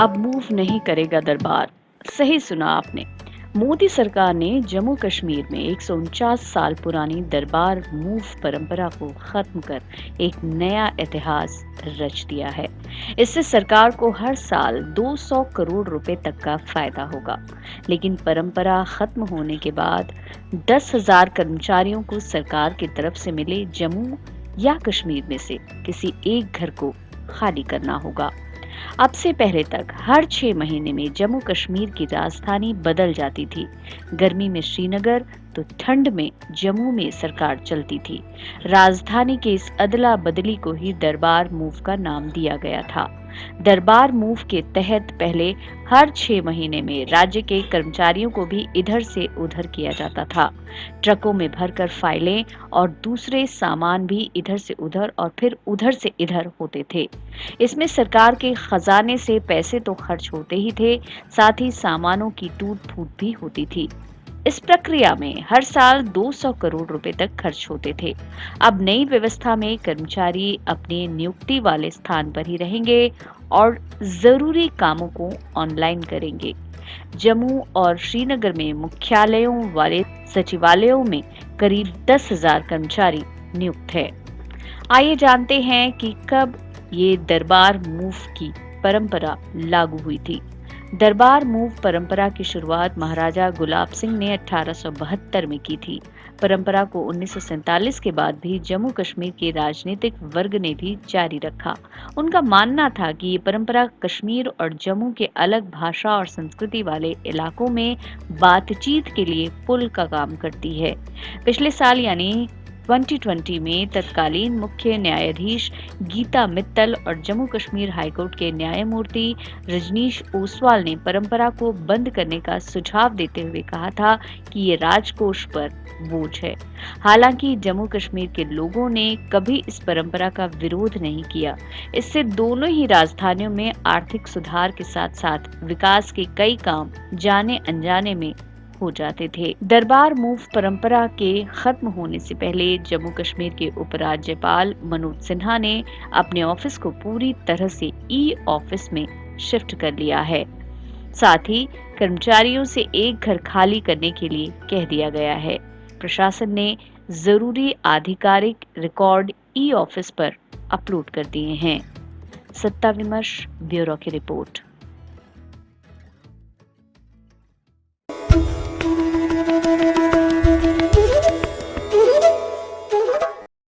अब मूव नहीं करेगा दरबार। सही सुना आपने। मोदी सरकार ने जम्मू कश्मीर में 149 साल पुरानी दरबार मूव परंपरा को खत्म कर एक नया इतिहास रच दिया है। इससे सरकार को हर साल 200 करोड़ रुपए तक का फायदा होगा। लेकिन परंपरा खत्म होने के बाद 10,000 कर्मचारियों को सरकार की तरफ से मिले जम्मू या कश्मीर में से किसी एक घर को खाली करना होगा। अब से पहले तक हर 6 महीने में जम्मू कश्मीर की राजधानी बदल जाती थी। गर्मी में श्रीनगर तो ठंड में जम्मू में सरकार चलती थी। राजधानी के इस अदला बदली को ही दरबार मूव का नाम दिया गया था। दरबार मूव के तहत पहले हर 6 महीने में राज्य के कर्मचारियों को भी इधर से उधर किया जाता था। ट्रकों में भरकर फाइलें और दूसरे सामान भी इधर से उधर और फिर उधर से इधर होते थे। इसमें सरकार के खजाने से पैसे तो खर्च होते ही थे, साथ ही सामानों की टूट फूट भी होती थी। इस प्रक्रिया में हर साल 200 करोड़ रुपए तक खर्च होते थे। अब नई व्यवस्था में कर्मचारी अपने नियुक्ति वाले स्थान पर ही रहेंगे और जरूरी कामों को ऑनलाइन करेंगे। जम्मू और श्रीनगर में मुख्यालयों वाले सचिवालयों में करीब 10,000 कर्मचारी नियुक्त है। आइए जानते हैं कि कब ये दरबार मूव की परंपरा लागू हुई थी। दरबार मूव परंपरा की शुरुआत महाराजा गुलाब सिंह ने 1872 में की थी। परंपरा को 1947 के बाद भी जम्मू कश्मीर के राजनीतिक वर्ग ने भी जारी रखा। उनका मानना था कि ये परंपरा कश्मीर और जम्मू के अलग भाषा और संस्कृति वाले इलाकों में बातचीत के लिए पुल का काम करती है। पिछले साल यानी 2020 में तत्कालीन मुख्य न्यायाधीश गीता मित्तल और जम्मू कश्मीर हाईकोर्ट के न्यायमूर्ति रजनीश ओसवाल ने परंपरा को बंद करने का सुझाव देते हुए कहा था कि ये राजकोष पर बोझ है। हालांकि जम्मू कश्मीर के लोगों ने कभी इस परंपरा का विरोध नहीं किया। इससे दोनों ही राजधानियों में आर्थिक सुधार के साथ साथ विकास के कई काम जाने अनजाने में हो जाते थे। दरबार मूव परंपरा के खत्म होने से पहले जम्मू कश्मीर के उपराज्यपाल मनोज सिन्हा ने अपने ऑफिस को पूरी तरह से ई ऑफिस में शिफ्ट कर लिया है। साथ ही कर्मचारियों से एक घर खाली करने के लिए कह दिया गया है। प्रशासन ने जरूरी आधिकारिक रिकॉर्ड ई ऑफिस पर अपलोड कर दिए हैं। सत्ता विमर्श ब्यूरो की रिपोर्ट।